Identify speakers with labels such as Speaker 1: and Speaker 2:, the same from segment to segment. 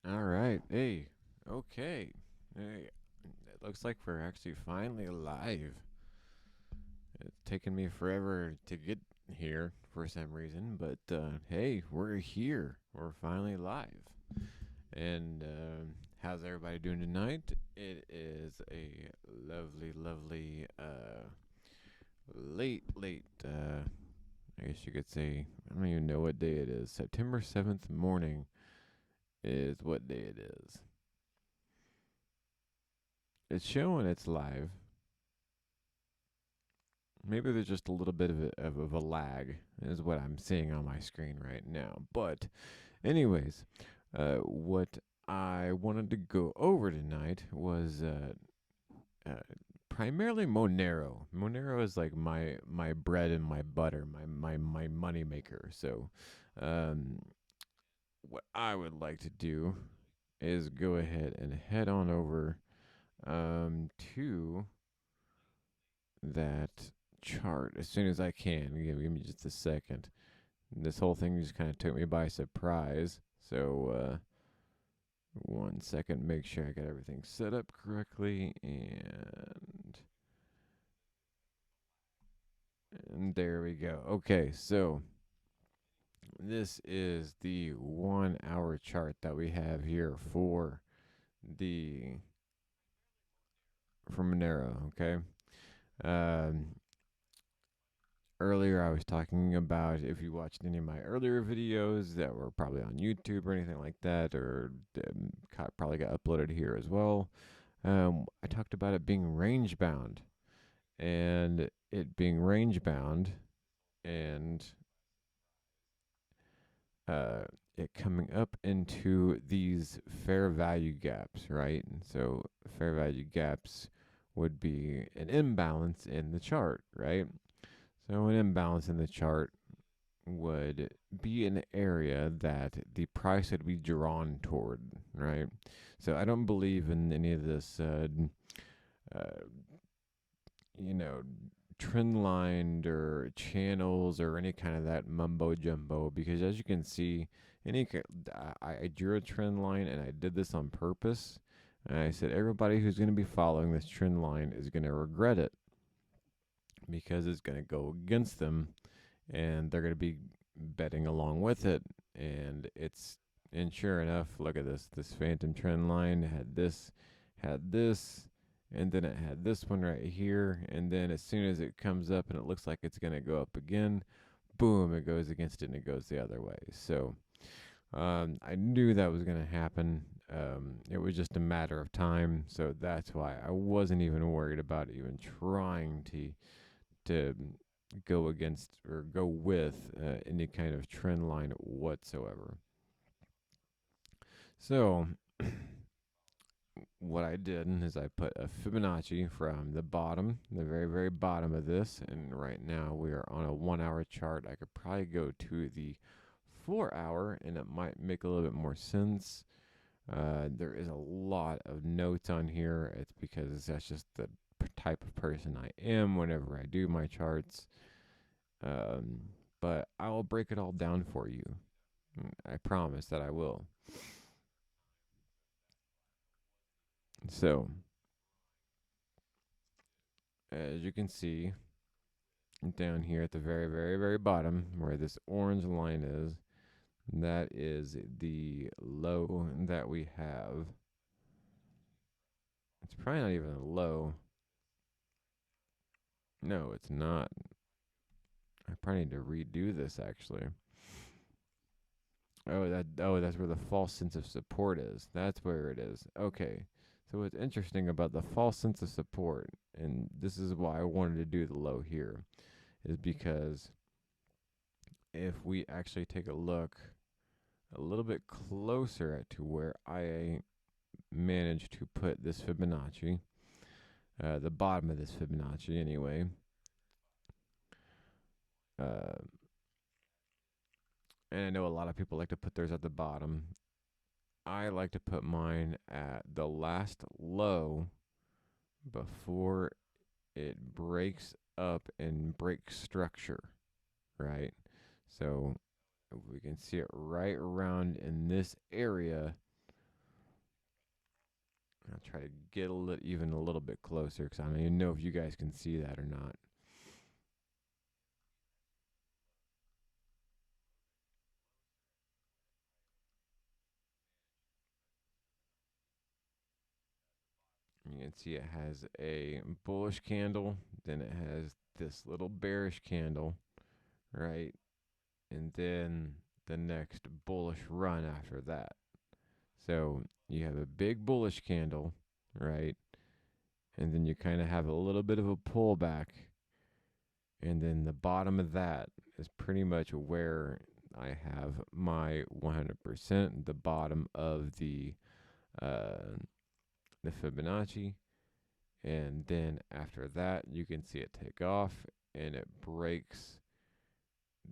Speaker 1: All right. Hey. Okay. Hey. It looks like we're actually finally live. It's taken me forever to get here for some reason, but hey, we're here. We're finally live. And how's everybody doing tonight? It is a lovely, lovely, late, I guess you could say, I don't even know what day it is. September 7th morning is what day it is. It's showing it's live. Maybe there's just a little bit of a lag, is what I'm seeing on my screen right now. But, anyways, what I wanted to go over tonight was uh, primarily Monero. Monero is like my bread and my butter, my money maker. So, um, what I would like to do is go ahead and head on over to that chart as soon as I can. Give me just a second. This whole thing just kind of took me by surprise. So, 1 second, make sure I got everything set up correctly, and there we go. Okay, so this is the 1 hour chart that we have here for the for Monero. Okay. Um, Earlier I was talking about, if you watched any of my earlier videos that were probably on YouTube or anything like that, or probably got uploaded here as well, I talked about it being range bound, and it being range bound, and uh, it coming up into these fair value gaps, right? And so fair value gaps would be an imbalance in the chart, right? So an imbalance in the chart would be an area that the price would be drawn toward, right? So I don't believe in any of this, uh, you know, trend lined or channels or any kind of that mumbo jumbo, because as you can see, I drew a trend line, and I did this on purpose. And I said everybody who's going to be following this trend line is going to regret it, because it's going to go against them, and they're going to be betting along with it. And sure enough, look at this phantom trend line had this, and then it had this one right here, and then as soon as it comes up and it looks like it's going to go up again, boom, it goes against it and it goes the other way. So I knew that was going to happen. It was just a matter of time, so that's why I wasn't even worried about even trying to go against or go with any kind of trend line whatsoever. So what I did is I put a Fibonacci from the bottom, the very, very bottom of this, and right now we are on a 1 hour chart. I could probably go to the 4 hour, and it might make a little bit more sense. There is a lot of notes on here. It's because that's just the type of person I am whenever I do my charts. Um, but I will break it all down for you. I promise that I will. So, as you can see down here at the very, very, very bottom, where this orange line is, that is the low that we have. It's probably not even a low. No, it's not. I probably need to redo this actually. Oh, that's where the false sense of support is. That's where it is. Okay. So what's interesting about the false sense of support, and this is why I wanted to do the low here, is because if we actually take a look a little bit closer to where I managed to put this Fibonacci, the bottom of this Fibonacci anyway, uh, and I know a lot of people like to put theirs at the bottom. I like to put mine at the last low before it breaks up and breaks structure, right? So we can see it right around in this area I'll try to get even a little bit closer because I don't even know if you guys can see that or not. You can see it has a bullish candle, then it has this little bearish candle, right? And then the next bullish run after that. So you have a big bullish candle, right? And then you kind of have a little bit of a pullback. And then the bottom of that is pretty much where I have my 100%, the bottom of uh, the Fibonacci. And then after that, you can see it take off and it breaks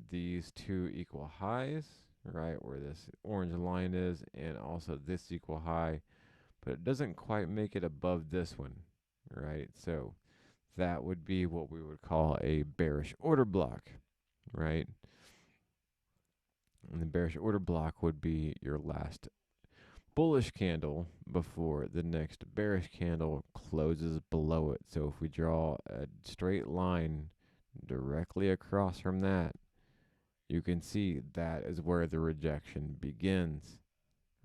Speaker 1: these two equal highs, right, where this orange line is, and also this equal high, but it doesn't quite make it above this one, right? So that would be what we would call a bearish order block, right? And the bearish order block would be your last bullish candle before the next bearish candle closes below it. So if we draw a straight line directly across from that, you can see that is where the rejection begins,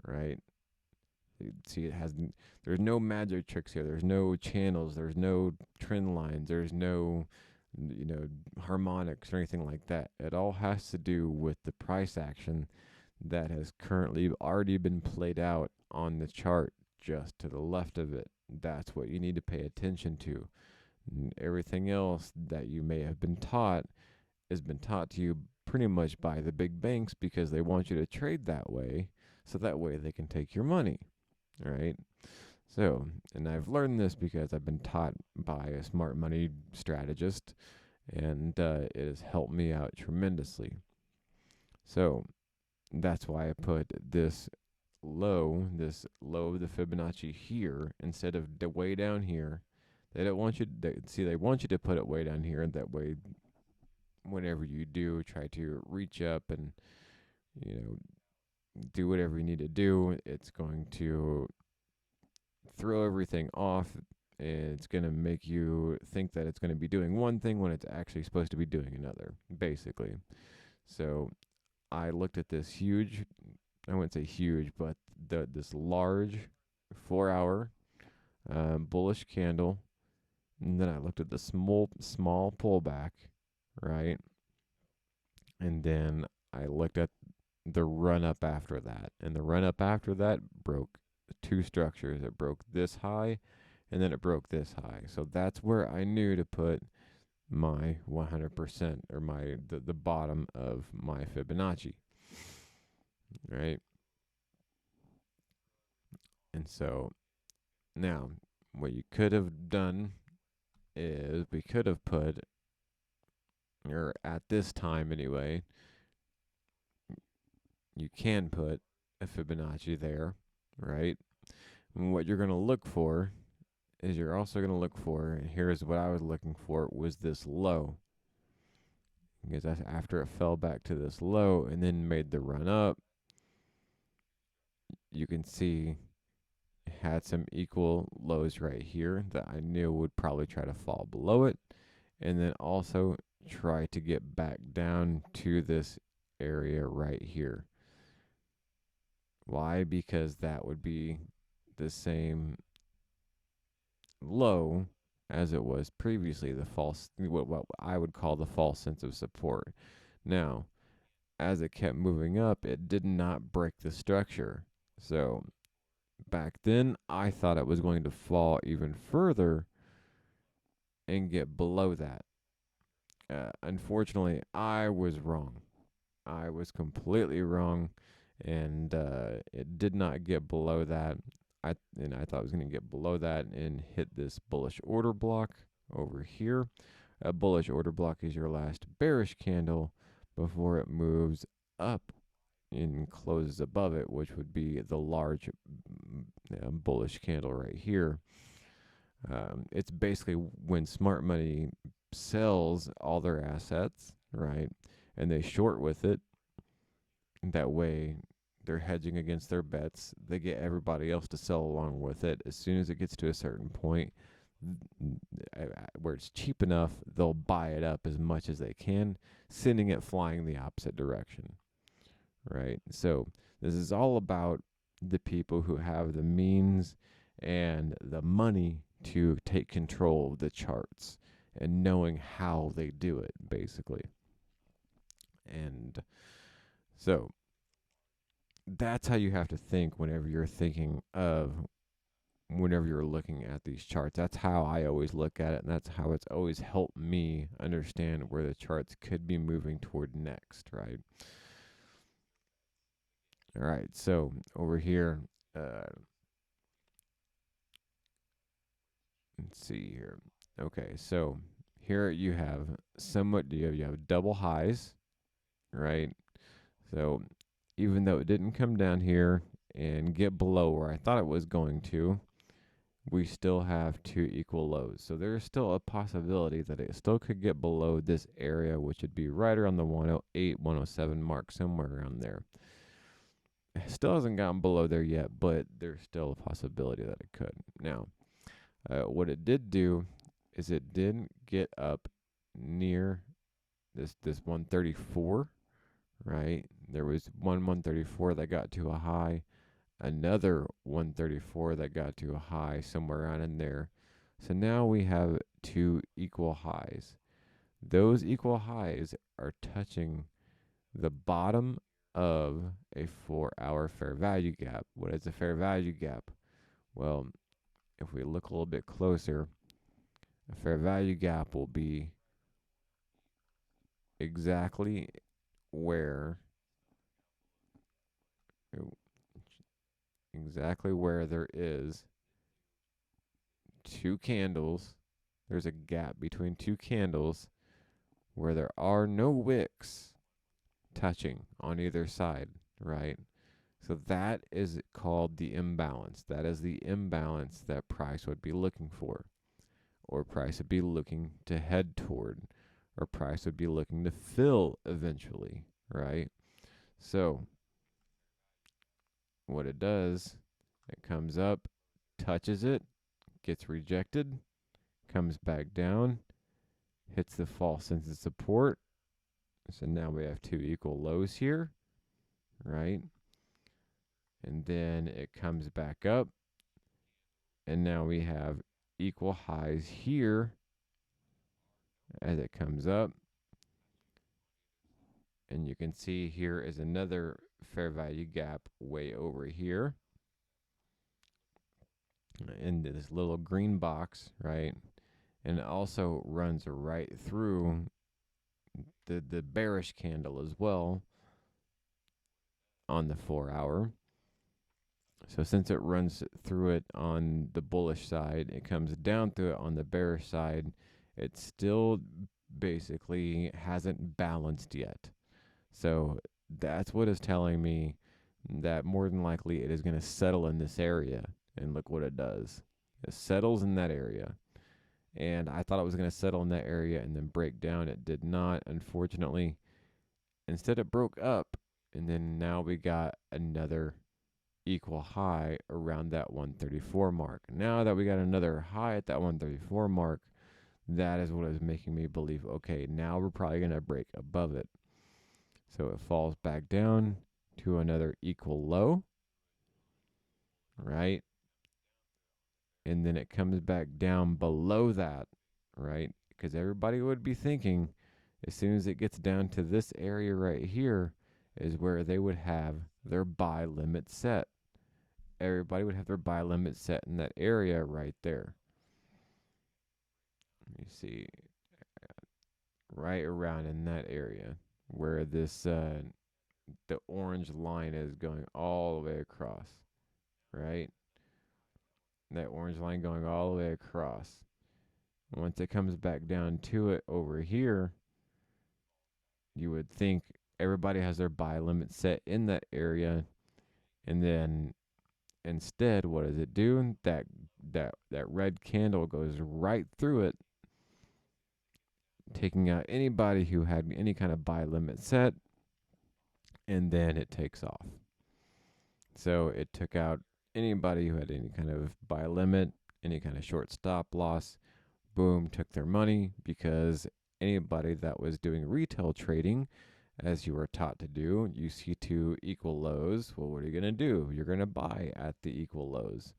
Speaker 1: right? You see, there's no magic tricks here. There's no channels. There's no trend lines. There's no, harmonics or anything like that. It all has to do with the price action that has currently already been played out on the chart just to the left of it. That's what you need to pay attention to. Everything else that you may have been taught has been taught to you pretty much by the big banks because they want you to trade that way so that way they can take your money, right? So, and I've learned this because I've been taught by a smart money strategist, and it has helped me out tremendously. So, that's why I put this low of the Fibonacci here instead of the way down here. They don't want you to see. They want you to put it way down here, and that way, whenever you do try to reach up and do whatever you need to do, it's going to throw everything off. And it's going to make you think that it's going to be doing one thing when it's actually supposed to be doing another, basically. So I looked at this huge, I wouldn't say huge, but this large 4 hour bullish candle. And then I looked at the small pullback, right? And then I looked at the run up after that. And the run up after that broke two structures. It broke this high and then it broke this high. So that's where I knew to put my 100% or the bottom of my Fibonacci, right? And so now what you could have done is we could have put, or at this time anyway, you can put a Fibonacci there, right? And what you're going to look for is you're also going to look for, and here's what I was looking for, was this low. Because that's after it fell back to this low and then made the run up, you can see it had some equal lows right here that I knew would probably try to fall below it. And then also try to get back down to this area right here. Why? Because that would be the same low as it was previously, the false, what I would call the false sense of support. Now, as it kept moving up, it did not break the structure. So back then, I thought it was going to fall even further and get below that. Unfortunately, I was wrong. I was completely wrong, and it did not get below that. I thought it was going to get below that and hit this bullish order block over here. A bullish order block is your last bearish candle before it moves up and closes above it, which would be the large bullish candle right here. It's basically when smart money sells all their assets, right, and they short with it. That way, They're hedging against their bets. They get everybody else to sell along with it. As soon as it gets to a certain point where it's cheap enough, they'll buy it up as much as they can, sending it flying the opposite direction, right? So this is all about the people who have the means and the money to take control of the charts and knowing how they do it, basically. And so that's how you have to think whenever you're looking at these charts. That's how I always look at it, and that's how it's always helped me understand where the charts could be moving toward next, right? All right, so over here, let's see here. Okay, so here you have you have double highs, right? So even though it didn't come down here and get below where I thought it was going to, we still have two equal lows. So there's still a possibility that it still could get below this area, which would be right around the 108, 107 mark, somewhere around there. It still hasn't gotten below there yet, but there's still a possibility that it could. Now, what it did do is it didn't get up near this 134, right? There was 134 that got to a high, another 134 that got to a high somewhere around in there. So now we have two equal highs. Those equal highs are touching the bottom of a 4-hour fair value gap. What is a fair value gap? Well, if we look a little bit closer, a fair value gap will be exactly where there is two candles. There's a gap between two candles where there are no wicks touching on either side, right? So that is called the imbalance. That is the imbalance that price would be looking for, or price would be looking to head toward, or price would be looking to fill eventually, right? So what it does, it comes up, touches it, gets rejected, comes back down, hits the false sense of support. So now we have two equal lows here, right? And then it comes back up, and now we have equal highs here as it comes up. And you can see here is another fair value gap way over here in this little green box, right? And it also runs right through the bearish candle as well on the 4-hour. So since it runs through it on the bullish side, it comes down through it on the bearish side. It still basically hasn't balanced yet. So that's what is telling me that more than likely it is going to settle in this area. And look what it does. It settles in that area. And I thought it was going to settle in that area and then break down. It did not, unfortunately. Instead, it broke up. And then now we got another equal high around that 134 mark. Now that we got another high at that 134 mark, that is what is making me believe, okay, now we're probably going to break above it. So it falls back down to another equal low, right? And then it comes back down below that, right? Because everybody would be thinking as soon as it gets down to this area right here is where they would have their buy limit set. Everybody would have their buy limit set in that area right there. Let me see. Right around in that area where this the orange line is going all the way across, right? That orange line going all the way across. Once it comes back down to it over here, you would think everybody has their buy limit set in that area, and then instead, what does it do? That red candle goes right through it, taking out anybody who had any kind of buy limit set, and then it takes off. So it took out anybody who had any kind of buy limit, any kind of short stop loss. Boom, took their money, because anybody that was doing retail trading, as you were taught to do, you see two equal lows. Well, what are you going to do? You're going to buy at the equal lows.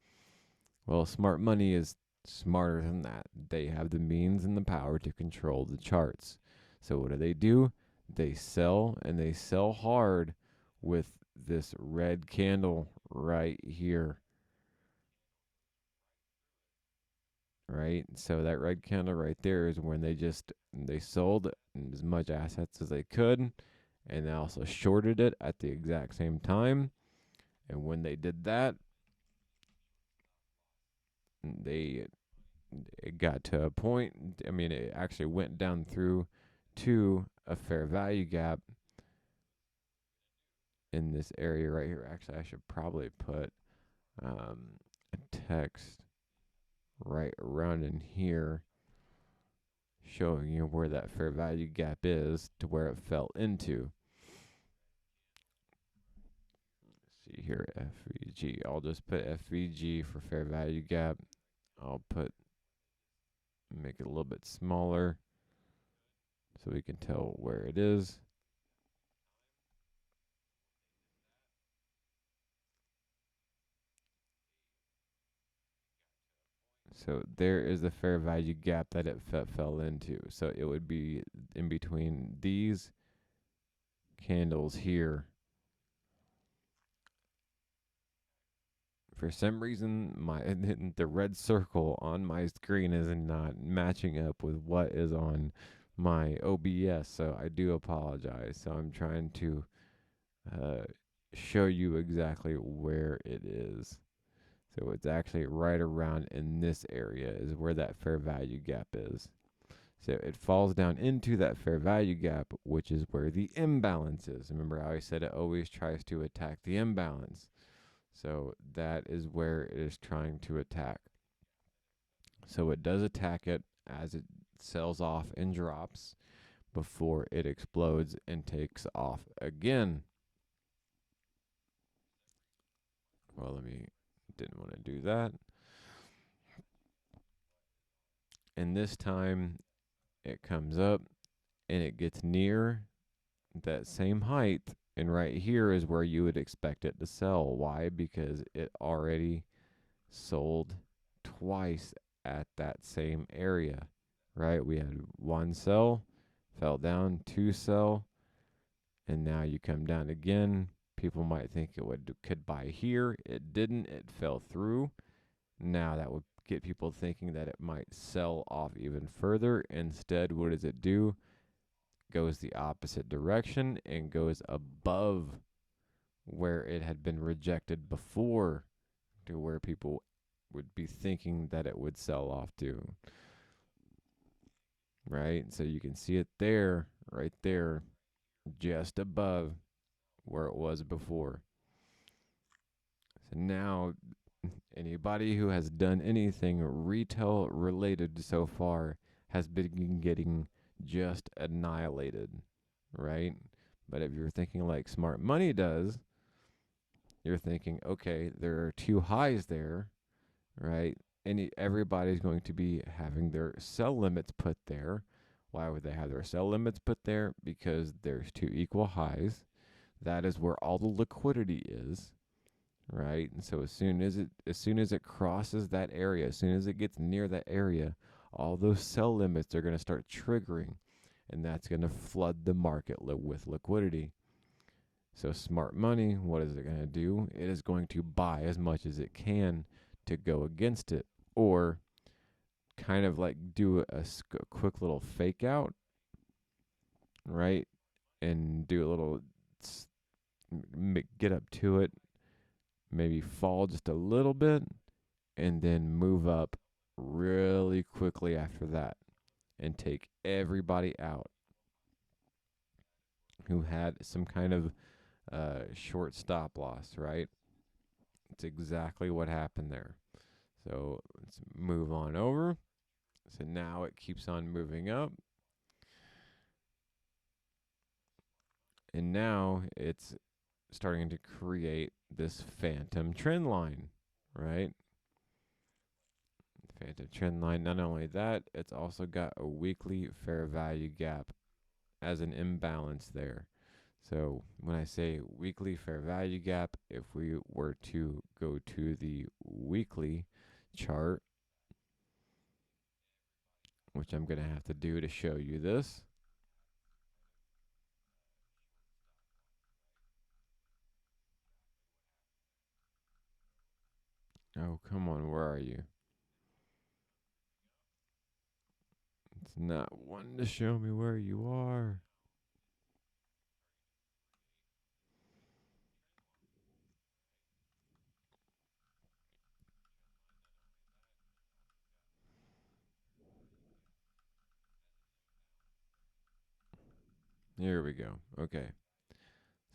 Speaker 1: Well, smart money is smarter than that. They have the means and the power to control the charts. So what do? They sell, and they sell hard with this red candle right here, right? So that red candle right there is when they sold as much assets as they could, and they also shorted it at the exact same time. And when they did that, they it got to a point. I mean, it actually went down through to a fair value gap in this area right here. Actually, I should probably put a text right around in here showing you where that fair value gap is to where it fell into. Let's see here, FVG. I'll just put FVG for fair value gap. I'll make it a little bit smaller so we can tell where it is. So there is the fair value gap that it fell into. So it would be in between these candles here. For some reason, the red circle on my screen is not matching up with what is on my OBS, so I do apologize. So I'm trying to uh, show you exactly where it is. So it's actually right around in this area is where that fair value gap is. So it falls down into that fair value gap, which is where the imbalance is. Remember how I said it always tries to attack the imbalance. So that is where it is trying to attack. So it does attack it as it sells off and drops before it explodes and takes off again. Well, didn't want to do that. And this time it comes up and it gets near that same height. And right here is where you would expect it to sell. Why? Because it already sold twice at that same area, right? We had one sell, fell down, two sell, and now you come down again. People might think could buy here. It didn't. It fell through. Now that would get people thinking that it might sell off even further. Instead, what does it do? Goes the opposite direction and goes above where it had been rejected before, to where people would be thinking that it would sell off to. Right? So you can see it there, right there, just above where it was before. So now, anybody who has done anything retail related so far has been getting just annihilated, right? But if you're thinking like smart money does, you're thinking, okay, there are two highs there, right? Everybody's going to be having their sell limits put there. Why would they have their sell limits put there? Because there's two equal highs. That is where all the liquidity is, right? And so as soon as it crosses that area, as soon as it gets near that area, all those sell limits are going to start triggering, and that's going to flood the market with liquidity. So smart money, what is it going to do? It is going to buy as much as it can to go against it, or kind of like do a quick little fake out, right? And do a little get up to it, maybe fall just a little bit, and then move up really quickly after that and take everybody out who had some kind of short stop loss, right? It's exactly what happened there. So let's move on over. So now it keeps on moving up. And now it's starting to create this phantom trend line, right? Phantom trend line. Not only that, it's also got a weekly fair value gap as an imbalance there. So when I say weekly fair value gap, if we were to go to the weekly chart, which I'm going to have to do to show you this. Oh, come on, where are you? It's not wanting to show me where you are. Here we go. Okay.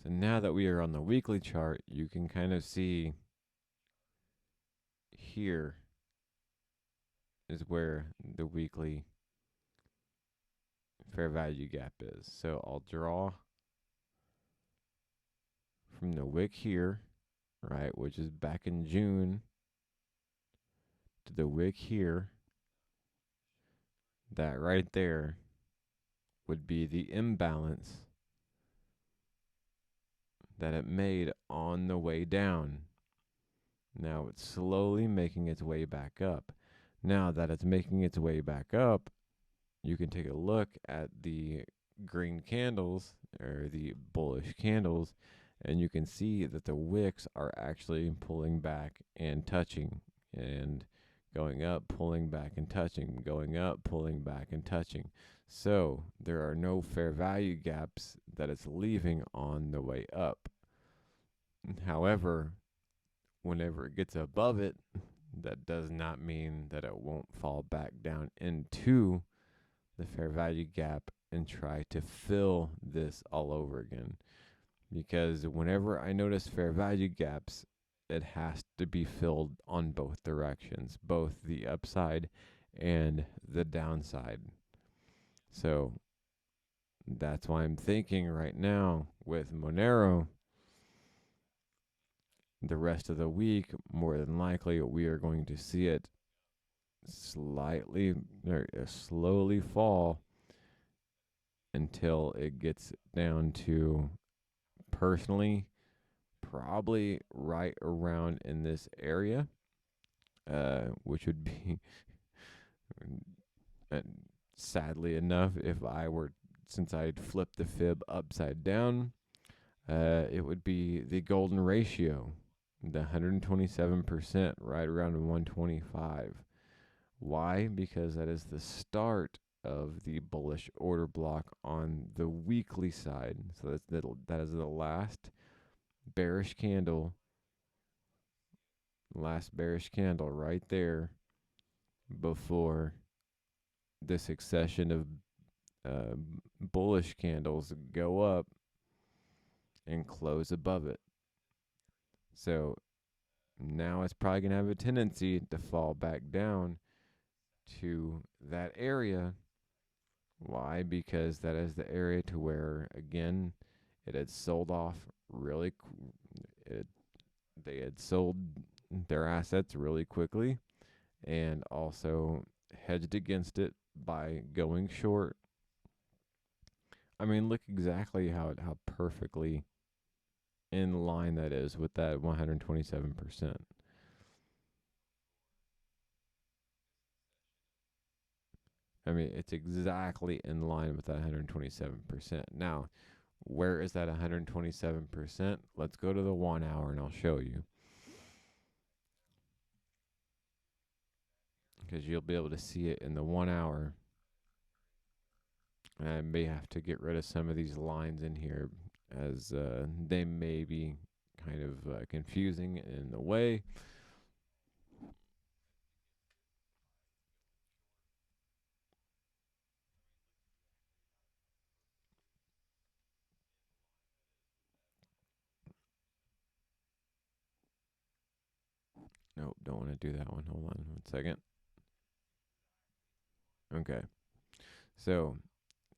Speaker 1: So now that we are on the weekly chart, you can kind of see here is where the weekly fair value gap is. So I'll draw from the wick here, right, which is back in June, to the wick here. That right there would be the imbalance that it made on the way down. Now it's slowly making its way back up. Now that it's making its way back up, you can take a look at the green candles or the bullish candles, and you can see that the wicks are actually pulling back and touching and going up, pulling back and touching, going up, pulling back and touching. So there are no fair value gaps that it's leaving on the way up. However, whenever it gets above it, that does not mean that it won't fall back down into the fair value gap and try to fill this all over again. Because whenever I notice fair value gaps, it has to be filled on both directions, both the upside and the downside. So that's why I'm thinking right now with Monero, the rest of the week, more than likely, we are going to see it slightly or slowly fall until it gets down to, personally, probably right around in this area, which would be sadly enough, if I were, since I'd flipped the fib upside down, it would be the golden ratio, the 127%, right around 125. Why? Because that is the start of the bullish order block on the weekly side. So that is the last bearish candle, right there before the succession of uh, bullish candles go up and close above it. So now it's probably going to have a tendency to fall back down to that area. Why? Because that is the area to where, again, it had sold off really, they had sold their assets really quickly and also hedged against it by going short. I mean, look exactly how perfectly in line that is with that 127%. I mean, it's exactly in line with that 127%. Now, where is that 127%? Let's go to the 1 hour and I'll show you. Because you'll be able to see it in the 1 hour. And I may have to get rid of some of these lines in here as they may be kind of confusing in the way. Nope, don't want to do that one. Hold on 1 second. Okay. So,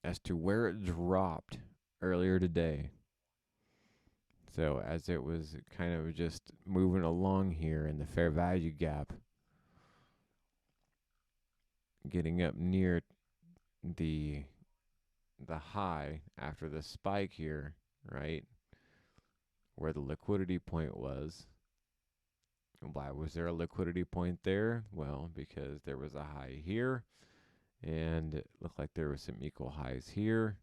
Speaker 1: as to where it dropped earlier today, So as it was kind of just moving along here in the fair value gap, getting up near the high after the spike here, right? Where the liquidity point was. Why was there a liquidity point there? Well, because there was a high here, and it looked like there was some equal highs here.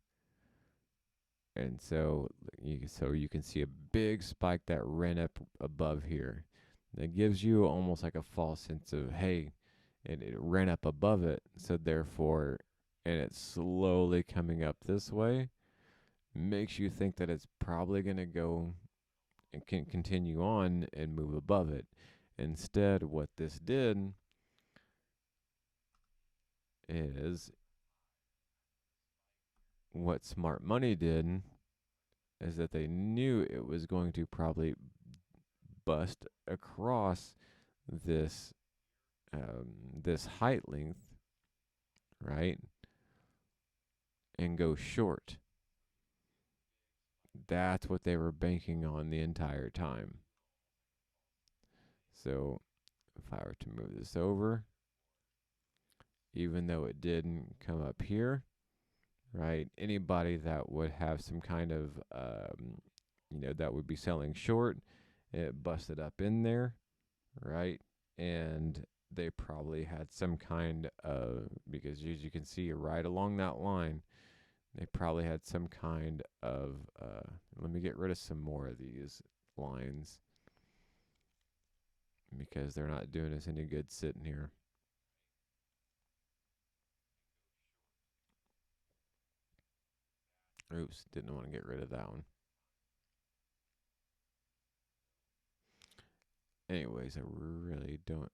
Speaker 1: And so you can see a big spike that ran up above here. That gives you almost like a false sense of, hey, it ran up above it, so therefore, and it's slowly coming up this way, makes you think that it's probably going to go and can continue on and move above it. Instead, what this did is what smart money did is that they knew it was going to probably bust across this this height length, right, and go short. That's what they were banking on the entire time. So if I were to move this over, even though it didn't come up here, right? Anybody that would have some kind of, that would be selling short, it busted up in there, right? And they probably had some kind of, because as you can see right along that line, they probably had some kind of, let me get rid of some more of these lines because they're not doing us any good sitting here. Oops, didn't want to get rid of that one. Anyways, I really don't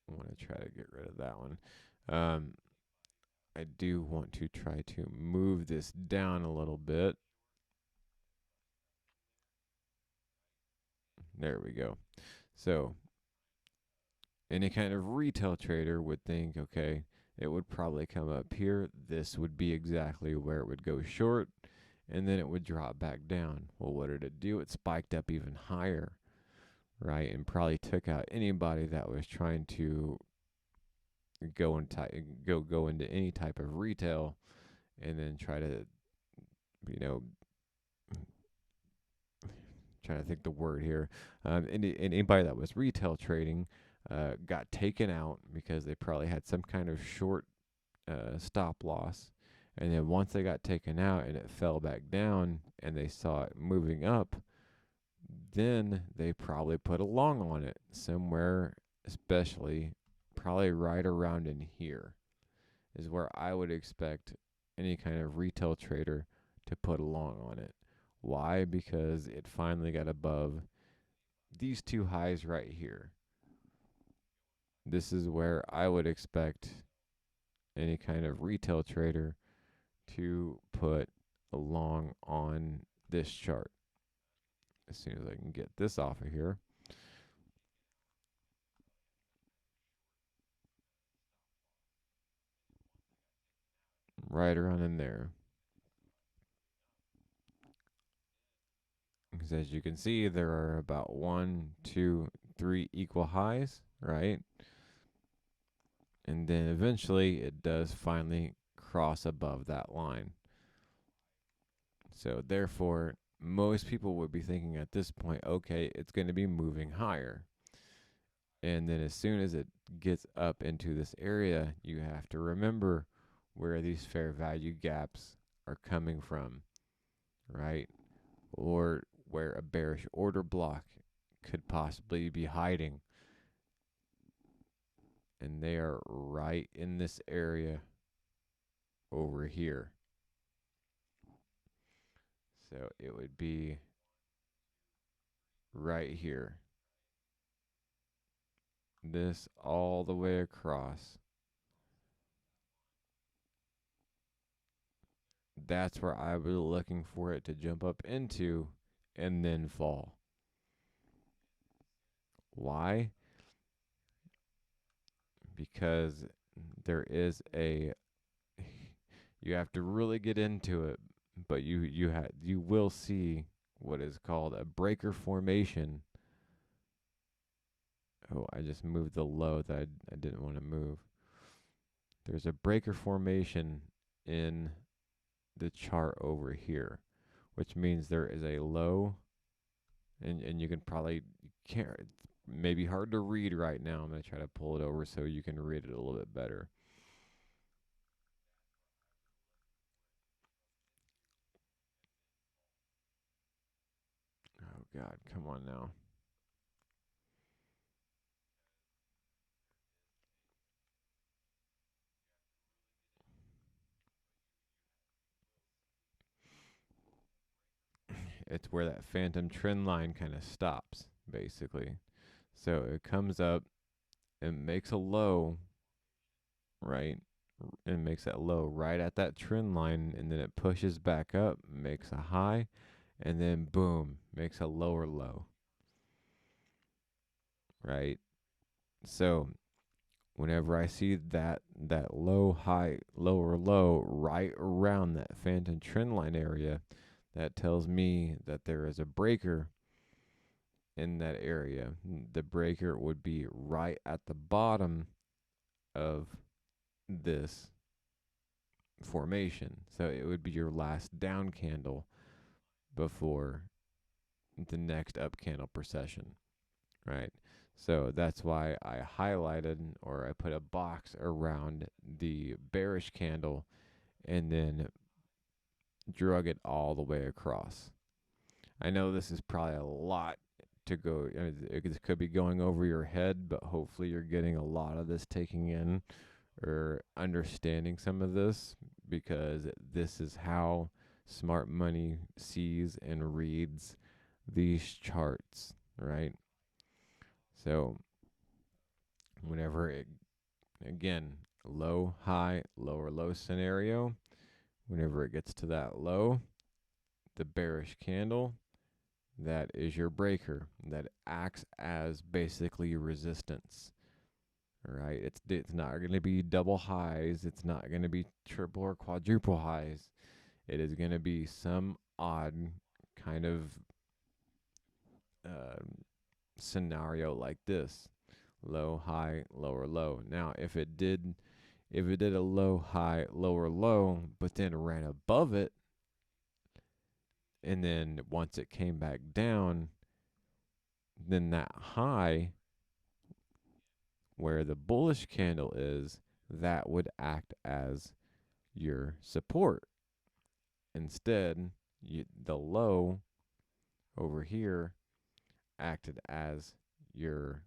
Speaker 1: want to try to get rid of that one. I do want to try to move this down a little bit. There we go. So any kind of retail trader would think, okay, it would probably come up here. This would be exactly where it would go short, and then it would drop back down. Well, what did it do? It spiked up even higher, right? And probably took out anybody that was trying to go into any type of retail, and then try to, you know, trying to think the word here. Anybody that was retail trading got taken out because they probably had some kind of short stop loss. And then once they got taken out and it fell back down and they saw it moving up, then they probably put a long on it somewhere, especially probably right around in here is where I would expect any kind of retail trader to put a long on it. Why? Because it finally got above these two highs right here. This is where I would expect any kind of retail trader to put a long on this chart. As soon as I can get this off of here. Right around in there. Because as you can see, there are about 1, 2, 3 equal highs, right? And then eventually it does finally cross above that line. So therefore, most people would be thinking at this point, okay, it's going to be moving higher. And then as soon as it gets up into this area, you have to remember where these fair value gaps are coming from, right? Or where a bearish order block could possibly be hiding. And they are right in this area over here. So it would be right here. This all the way across. That's where I was looking for it to jump up into and then fall. Why? Because there is a you have to really get into it, but you will see what is called a breaker formation. Oh, I just moved the low that I didn't want to move. There's a breaker formation in the chart over here, which means there is a low, and you can probably, can't, it's maybe hard to read right now. I'm going to try to pull it over so you can read it a little bit better. Oh God, come on now. It's where that phantom trend line kind of stops, basically. So it comes up and makes a low, right? And makes that low right at that trend line, and then it pushes back up, makes a high, and then boom, makes a lower low, right? So whenever I see that low, high, lower low right around that phantom trend line area, that tells me that there is a breaker in that area. The breaker would be right at the bottom of this formation. So it would be your last down candle before the next up candle procession, right? So that's why I highlighted, or I put a box around the bearish candle and then drug it all the way across. I know this is probably a lot to go. It could be going over your head, but hopefully you're getting a lot of this taking in or understanding some of this, because this is how smart money sees and reads these charts, right? So whenever it, again, low, high, lower, low scenario, whenever it gets to that low, the bearish candle, that is your breaker that acts as basically resistance. Right? It's not going to be double highs. It's not going to be triple or quadruple highs. It is going to be some odd kind of uh, scenario like this: low, high, lower, low. Now, if it did a low, high, lower, low, but then ran above it, and then once it came back down, then that high where the bullish candle is, that would act as your support. Instead, the low over here acted as your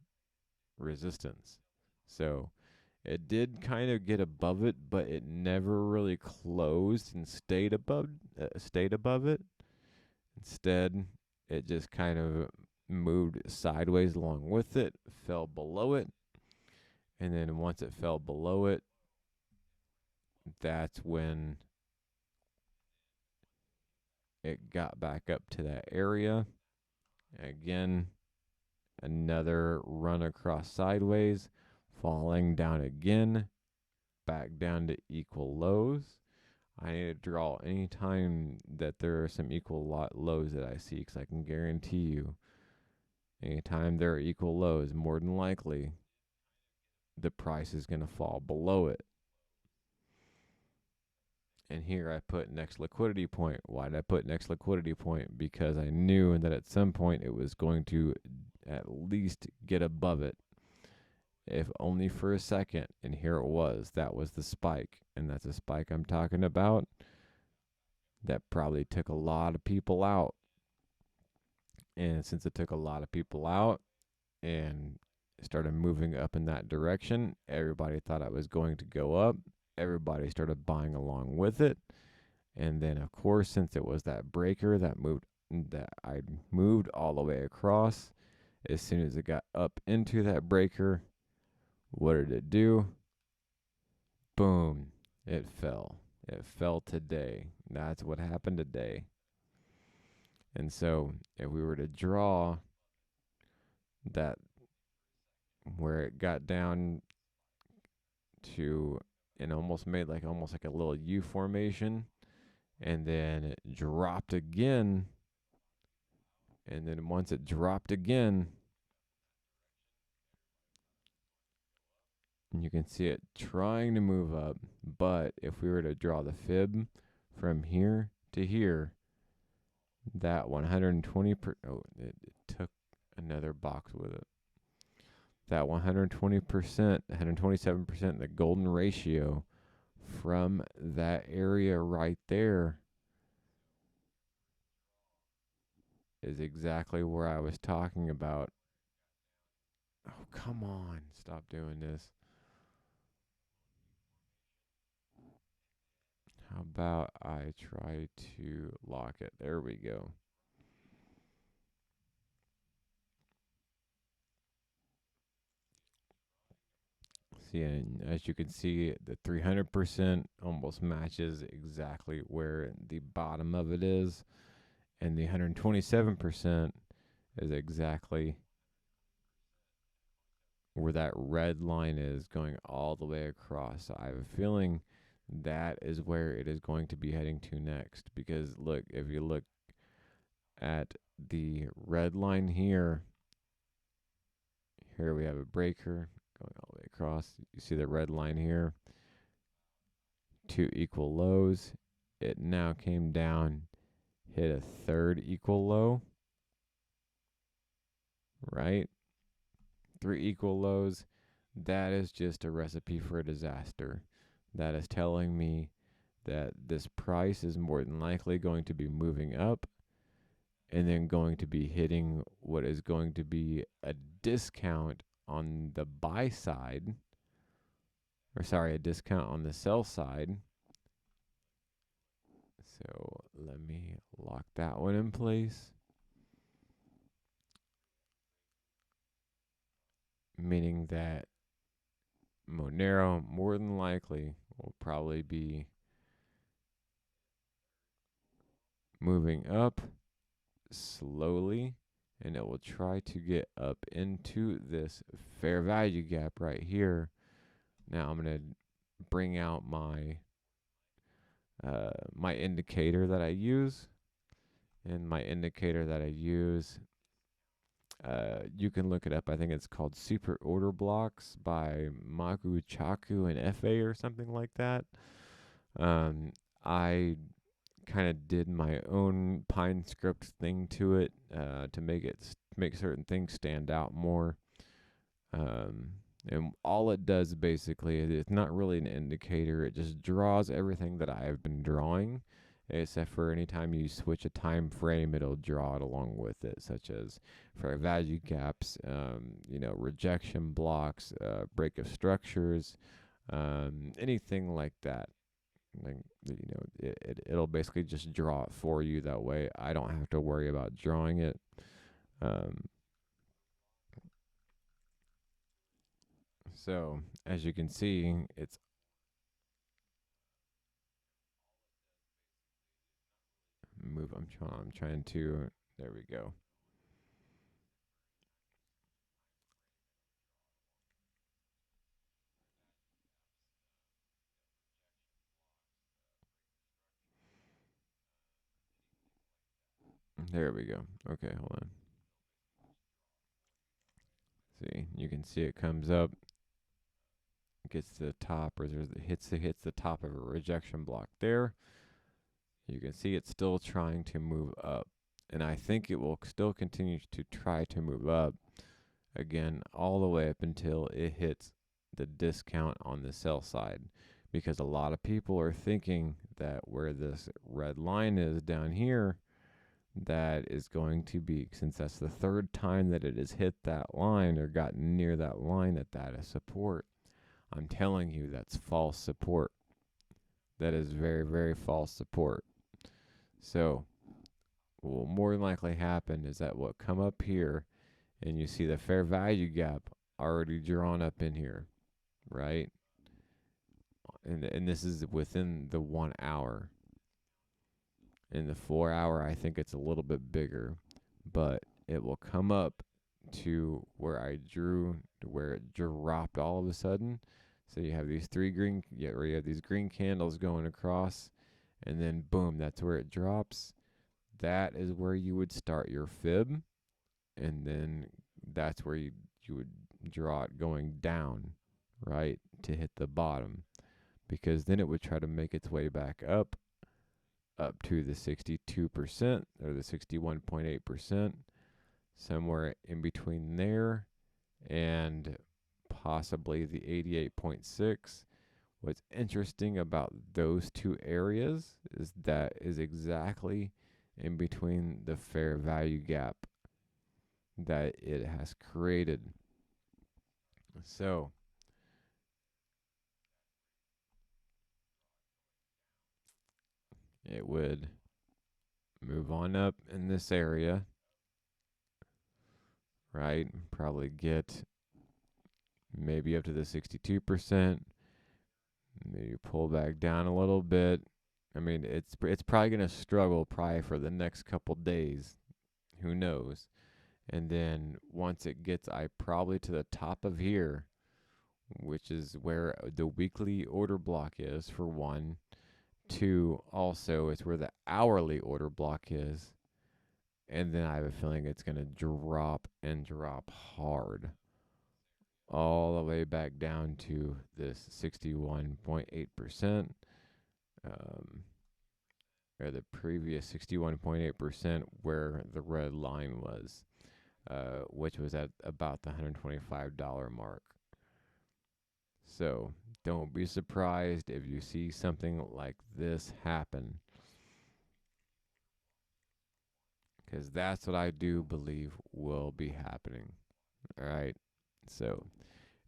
Speaker 1: resistance. So it did kind of get above it, but it never really closed and stayed above it. Instead, it just kind of moved sideways along with it, fell below it, and then once it fell below it, that's when it got back up to that area. Again, another run across sideways, falling down again, back down to equal lows. I need to draw any time that there are some equal lows that I see, because I can guarantee you, anytime there are equal lows, more than likely the price is going to fall below it. And here I put next liquidity point. Why did I put next liquidity point? Because I knew that at some point it was going to at least get above it, if only for a second. And here it was. That was the spike. And that's a spike I'm talking about that probably took a lot of people out. And since it took a lot of people out and started moving up in that direction, everybody thought it was going to go up. Everybody started buying along with it. And then, of course, since it was that breaker that I moved all the way across, as soon as it got up into that breaker, what did it do? Boom, it fell. It fell today. That's what happened today. And so, if we were to draw that where it got down to and almost made almost like a little U formation, and then it dropped again And then once it dropped again, you can see it trying to move up. But if we were to draw the fib from here to here, that 120 it took another box with it. That 120%, 127%, the golden ratio from that area right there is exactly where I was talking about. Oh, come on. Stop doing this. How about I try to lock it? There we go. See, and as you can see, the 300% almost matches exactly where the bottom of it is, and the 127% is exactly where that red line is going all the way across. So I have a feeling that is where it is going to be heading to next. Because look, if you look at the red line here, here we have a breaker going all the way across. You see the red line here, two equal lows. It now came down, hit a third equal low, right? Three equal lows. That is just a recipe for a disaster. That is telling me that this price is more than likely going to be moving up and then going to be hitting what is going to be a discount on the buy side, or sorry, a discount on the sell side. So let me lock that one in place. Meaning that Monero more than likely will probably be moving up slowly, and it will try to get up into this fair value gap right here. Now I'm going to bring out my my indicator that I use, and my indicator that I use, you can look it up. I think it's called Super Order Blocks by Magu Chaku and FA or something like that. I kind of did my own Pine script thing to it to make certain things stand out more. And all it does basically is it's not really an indicator. It just draws everything that I have been drawing, except for anytime you switch a time frame, it'll draw it along with it, such as fair value gaps, rejection blocks, break of structures, anything like that. Like, it'll basically just draw it for you. That way I don't have to worry about drawing it. So as you can see, it's move. I'm trying to. There we go. There we go. Okay, hold on. See, you can see it comes up, gets to the top, or hits the top of a rejection block there. You can see it's still trying to move up, and I think it will still continue to try to move up again all the way up until it hits the discount on the sell side, because a lot of people are thinking that where this red line is down here, that is going to be, since that's the third time that it has hit that line or gotten near that line, that is support. I'm telling you, that's false support. That is very, very false support. So what will more than likely happen is that what come up here, and you see the fair value gap already drawn up in here, right? And this is within the 1 hour. In the 4 hour, I think it's a little bit bigger, but it will come up to where I drew, to where it dropped all of a sudden. So you have these you have these green candles going across, and then boom, that's where it drops. that is where you would start your fib, and then that's where you would draw it going down, right, to hit the bottom, because then it would try to make its way back up to the 62% or the 61.8%, somewhere in between there and possibly the 88.6. What's interesting about those two areas is that is exactly in between the fair value gap that it has created. So it would move on up in this area, right? Probably get maybe up to the 62%, maybe pull back down a little bit. I mean, it's probably going to struggle probably for the next couple days. Who knows? And then once it gets probably to the top of here, which is where the weekly order block is for one. Two, also it's where the hourly order block is. And then I have a feeling it's going to drop and drop hard all the way back down to this 61.8%, or the previous 61.8% where the red line was, which was at about the $125 mark. So don't be surprised if you see something like this happen, because that's what I do believe will be happening. All right. So,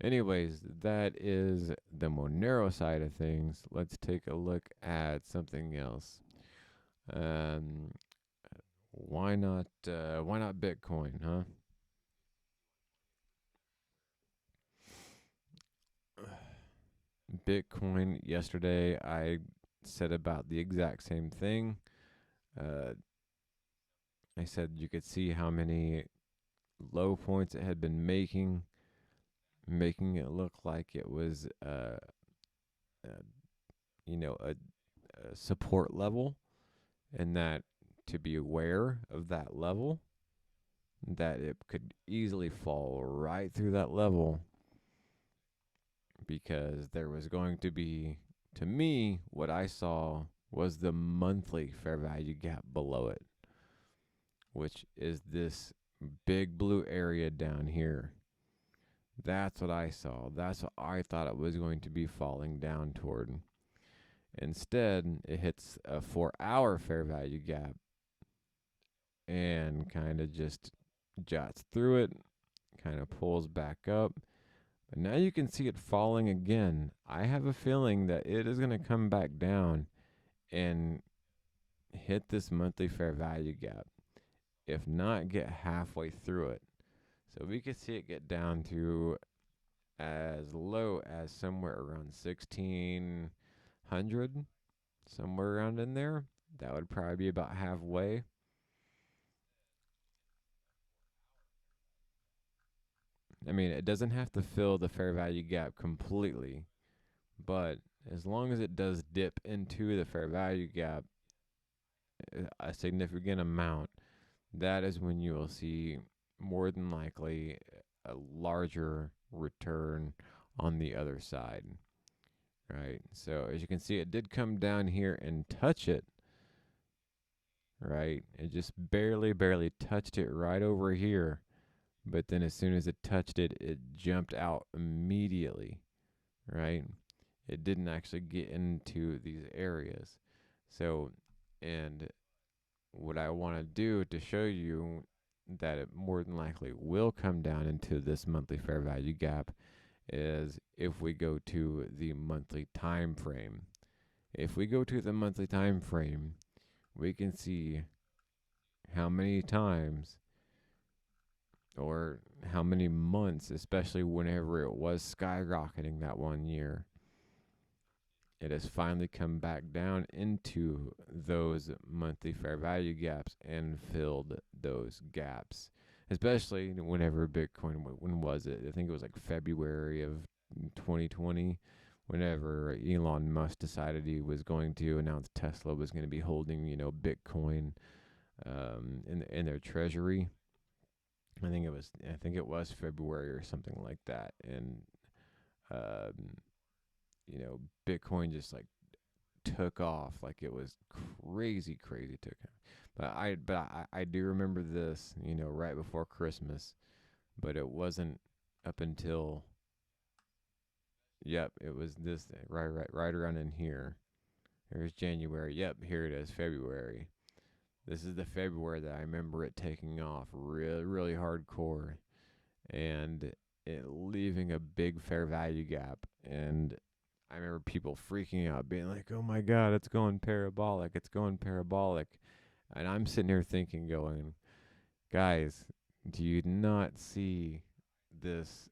Speaker 1: anyways, that is the more narrow side of things. Let's take a look at something else. Um, why not? Why not Bitcoin, huh? Bitcoin yesterday, I said about the exact same thing. Uh, I said you could see how many low points it had been making it look like it was, uh, a support level, and that to be aware of that level, that it could easily fall right through that level, because there was going to be, to me, what I saw was the monthly fair value gap below it, which is this big blue area down here. That's what I saw. That's what I thought it was going to be falling down toward. Instead, it hits a 4-hour fair value gap and kind of just jots through it, kind of pulls back up. But now you can see it falling again. I have a feeling that it is going to come back down and hit this monthly fair value gap. If not, get halfway through it. So we could see it get down to as low as somewhere around 1600, somewhere around in there. That would probably be about halfway. I mean, it doesn't have to fill the fair value gap completely, but as long as it does dip into the fair value gap a significant amount, that is when you will see more than likely a larger return on the other side, right? So as you can see, it did come down here and touch it, right? It just barely touched it right over here. But then as soon as it touched it, it jumped out immediately, right? It didn't actually get into these areas. So, and what I want to do to show you that it more than likely will come down into this monthly fair value gap is if we go to the monthly time frame. If we go to the monthly time frame, we can see how many times or how many months, especially whenever it was skyrocketing that one year, it has finally come back down into those monthly fair value gaps and filled those gaps. Especially whenever Bitcoin, when was it? I think it was like February of 2020, whenever Elon Musk decided he was going to announce Tesla was going to be holding, Bitcoin in their treasury. I think it was February or something like that, and um, Bitcoin just like took off, like it was crazy took off. But I do remember this, right before Christmas, but it wasn't up until, yep, it was this right around in here. Here's January. Yep, here it is, February. This is the February that I remember it taking off really hardcore, and it leaving a big fair value gap. And I remember people freaking out, being like, "Oh my God, it's going parabolic! It's going parabolic!" And I'm sitting here thinking, going, "Guys, do you not see this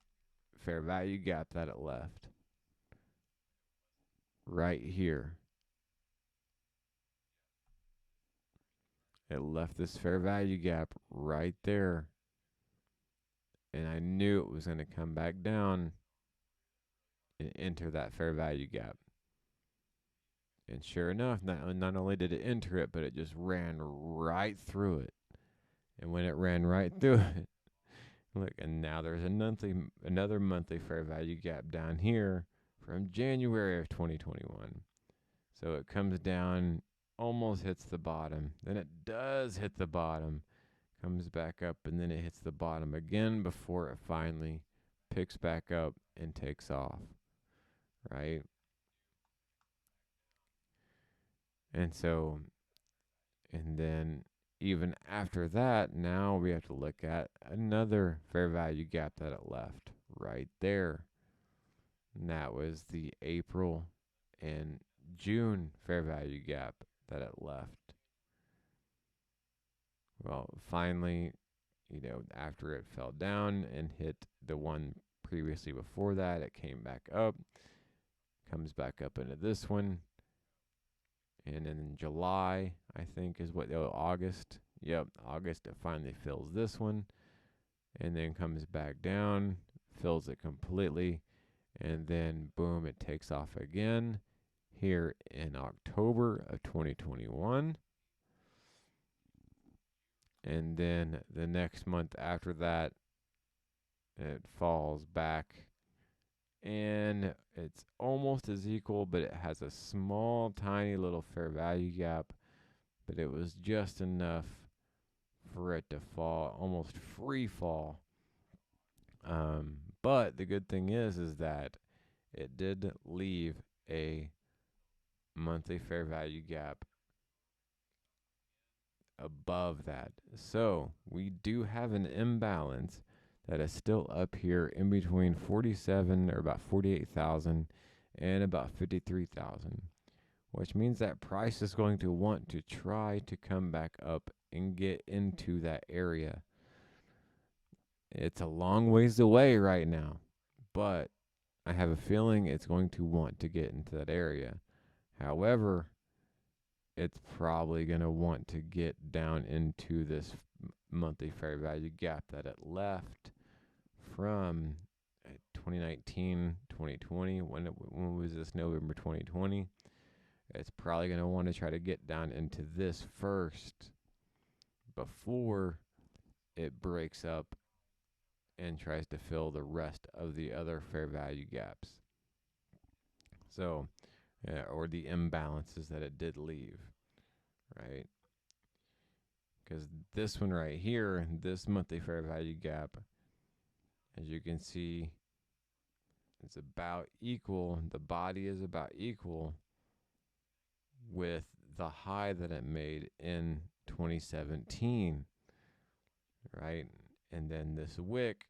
Speaker 1: fair value gap that it left right here? It left this fair value gap right there, and I knew it was going to come back down and enter that fair value gap." And sure enough, not only did it enter it, but it just ran right through it. And when it ran right through it, look, and now there's another monthly fair value gap down here from January of 2021. So it comes down, almost hits the bottom. Then it does hit the bottom, comes back up, and then it hits the bottom again before it finally picks back up and takes off, right? And so, and then even after that, now we have to look at another fair value gap that it left right there. And that was the April and June fair value gap that it left. Well, finally, after it fell down and hit the one previously before that, it came back up, comes back up into this one. And then in July, I think is what, August. Yep, August, it finally fills this one and then comes back down, fills it completely, and then boom, it takes off again here in October of 2021. And then the next month after that, it falls back and it's almost as equal, but it has a small, tiny little fair value gap. But it was just enough for it to fall, almost free fall. But the good thing is that it did leave a monthly fair value gap above that. So we do have an imbalance that is still up here in between 47 or about 48,000 and about 53,000, which means that price is going to want to try to come back up and get into that area. It's a long ways away right now, but I have a feeling it's going to want to get into that area. However, it's probably going to want to get down into this monthly fair value gap that it left from 2019, 2020. When was this? November 2020. It's probably going to want to try to get down into this first before it breaks up and tries to fill the rest of the other fair value gaps. So, or the imbalances that it did leave, right? Because this one right here, this monthly fair value gap, as you can see, it's about equal. The body is about equal with the high that it made in 2017, right? And then this wick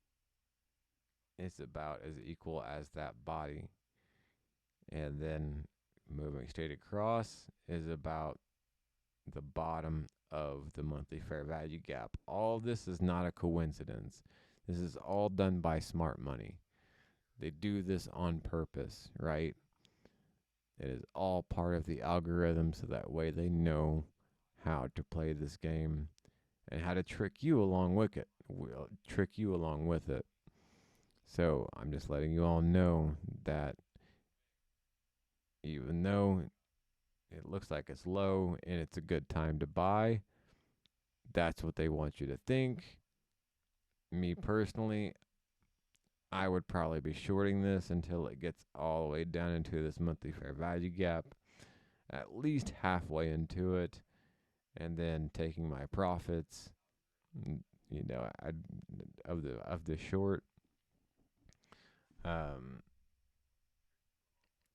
Speaker 1: is about as equal as that body. And then moving straight across is about the bottom of the monthly fair value gap. All this is not a coincidence. This is all done by smart money. They do this on purpose, right? It is all part of the algorithm, so that way they know how to play this game and how to trick you along with it. So I'm just letting you all know that even though it looks like it's low and it's a good time to buy, that's what they want you to think. Me personally, I would probably be shorting this until it gets all the way down into this monthly fair value gap, at least halfway into it, and then taking my profits, you know, of the short, um,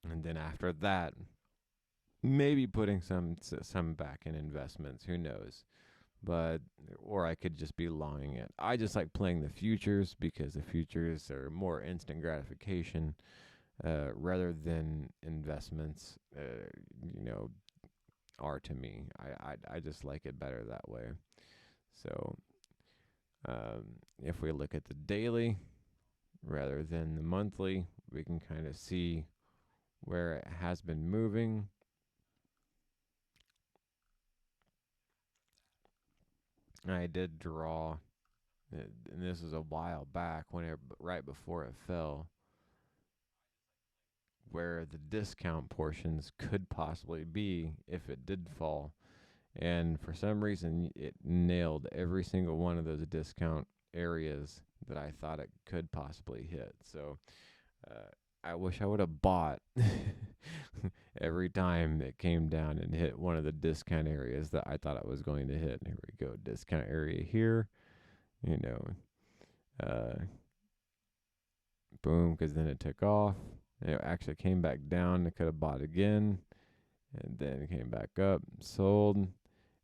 Speaker 1: and then after that, maybe putting some back in investments. Who knows? But or I could just be longing it. I just like playing the futures because the futures are more instant gratification rather than investments. You know, are to me. I just like it better that way. So if we look at the daily rather than the monthly, we can kind of see where it has been moving. I did draw, and this was a while back when right before it fell, where the discount portions could possibly be if it did fall. And for some reason, it nailed every single one of those discount areas that I thought it could possibly hit. So I wish I would have bought every time it came down and hit one of the discount areas that I thought it was going to hit. And here we go, discount area here, you know, boom, because then it took off. And it actually came back down. It could have bought again, and then it came back up, sold,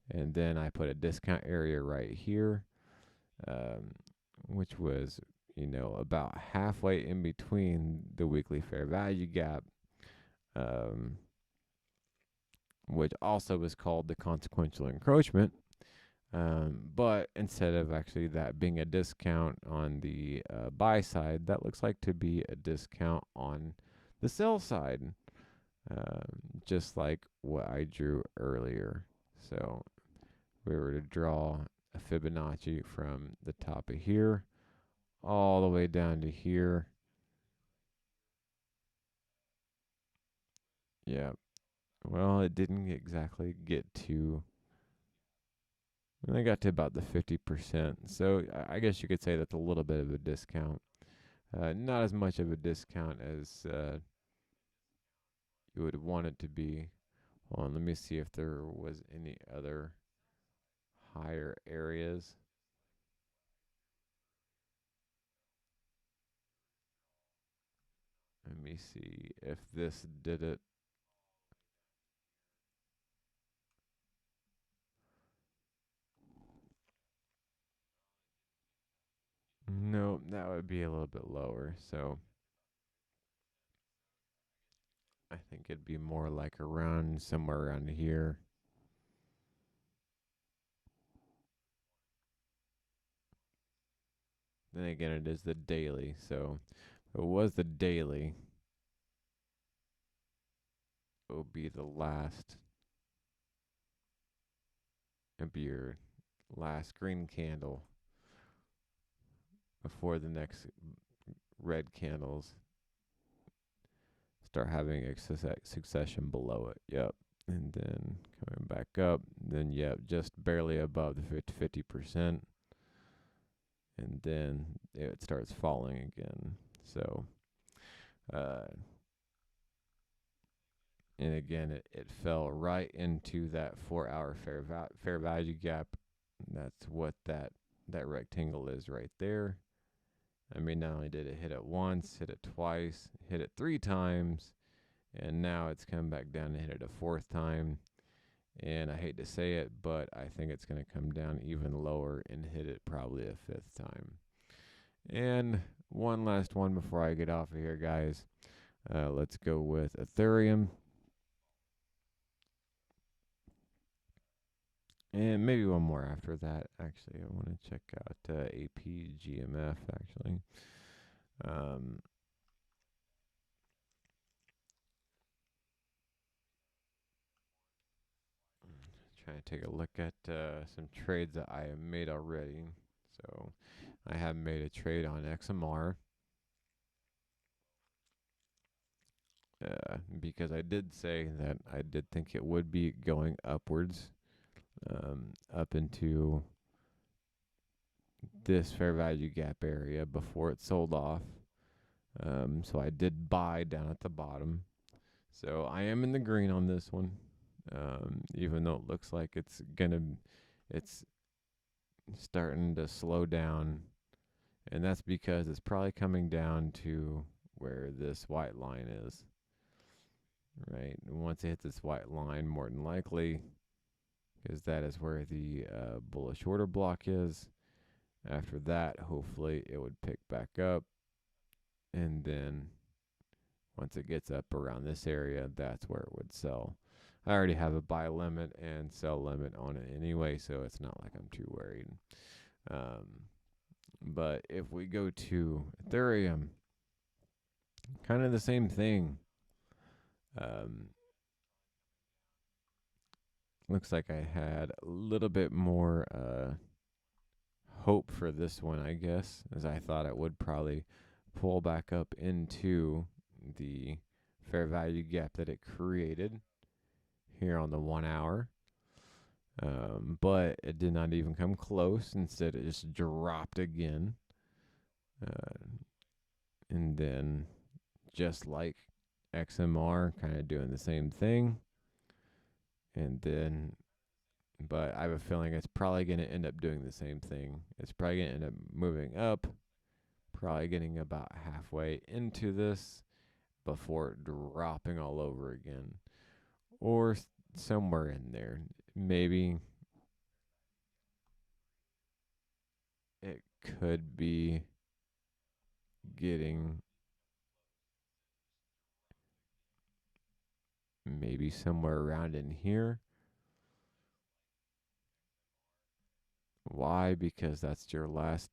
Speaker 1: and then I put a discount area right here, um, which was, you know, about halfway in between the weekly fair value gap, um, which also was called the consequential encroachment. But instead of actually that being a discount on the buy side, that looks like to be a discount on the sell side, just like what I drew earlier. So we were to draw a Fibonacci from the top of here all the way down to here. Yeah. Well, it didn't exactly get to. And I got to about the 50%. So I guess you could say that's a little bit of a discount. Not as much of a discount as you would want it to be. Hold on, let me see if there was any other higher areas. Let me see if this did it. No, that would be a little bit lower. So I think it'd be more like around somewhere around here. Then again, it is the daily. So if it was the daily, it would be the last. It'd be your last green candle before the next red candles start having a succession below it. Yep. And then coming back up. Then, yep, just barely above the 50%. And then it starts falling again. So, uh, and again, it fell right into that 4-hour fair value gap. That's what that rectangle is right there. I mean, not only did it hit it once, hit it twice, hit it 3 times, and now it's come back down and hit it a 4th time. And I hate to say it, but I think it's going to come down even lower and hit it probably a 5th time. And one last one before I get off of here, guys. Let's go with Ethereum. And maybe one more after that. Actually, I want to check out APGMF, actually. Trying to take a look at some trades that I have made already. So I have made a trade on XMR. Because I did say that I did think it would be going upwards, up into this fair value gap area before it sold off. So I did buy down at the bottom. So I am in the green on this one, even though it looks like it's starting to slow down, and that's because it's probably coming down to where this white line is, right? And once it hits this white line, more than likely, because that is where the bullish order block is. After that, hopefully it would pick back up, and then once it gets up around this area, that's where it would sell. I already have a buy limit and sell limit on it anyway, so it's not like I'm too worried. But if we go to Ethereum, kind of the same thing. Looks like I had a little bit more hope for this one, I guess, as I thought it would probably pull back up into the fair value gap that it created here on the 1 hour. But it did not even come close. Instead, it just dropped again. And then, just like XMR, kind of doing the same thing. And then, but I have a feeling it's probably going to end up doing the same thing. It's probably going to end up moving up, probably getting about halfway into this before dropping all over again. Or somewhere in there. Maybe it could be getting maybe somewhere around in here. Why? Because that's your last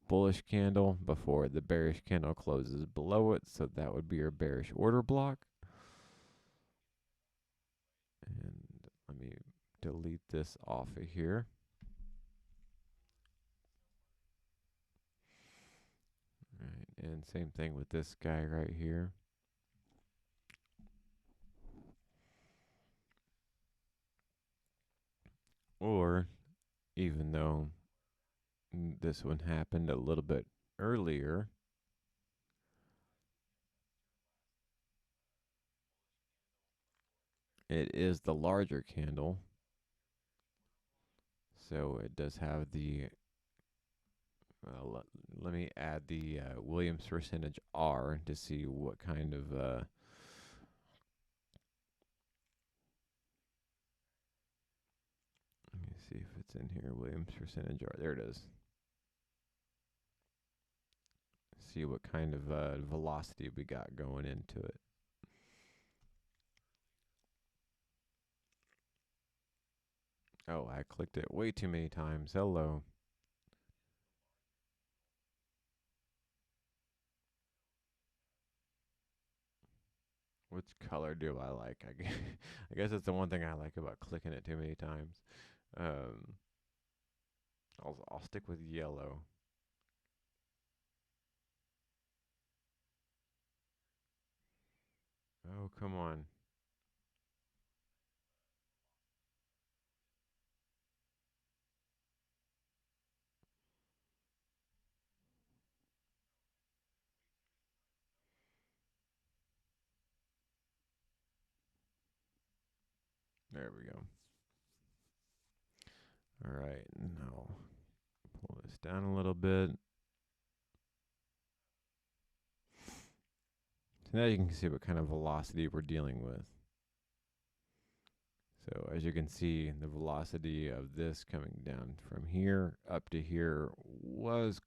Speaker 1: bullish candle before the bearish candle closes below it. So that would be your bearish order block. And let me delete this off of here. All right, and same thing with this guy right here. Or even though this one happened a little bit earlier, it is the larger candle. So it does have the, let me add the Williams percentage R to see what kind of, let me see if it's in here, Williams percentage R, there it is. See what kind of velocity we got going into it. Oh, I clicked it way too many times. Hello. Which color do I like? I guess that's the one thing I like about clicking it too many times. I'll stick with yellow. Oh, come on. There we go. All right, now pull this down a little bit. So now you can see what kind of velocity we're dealing with. So as you can see, the velocity of this coming down from here up to here was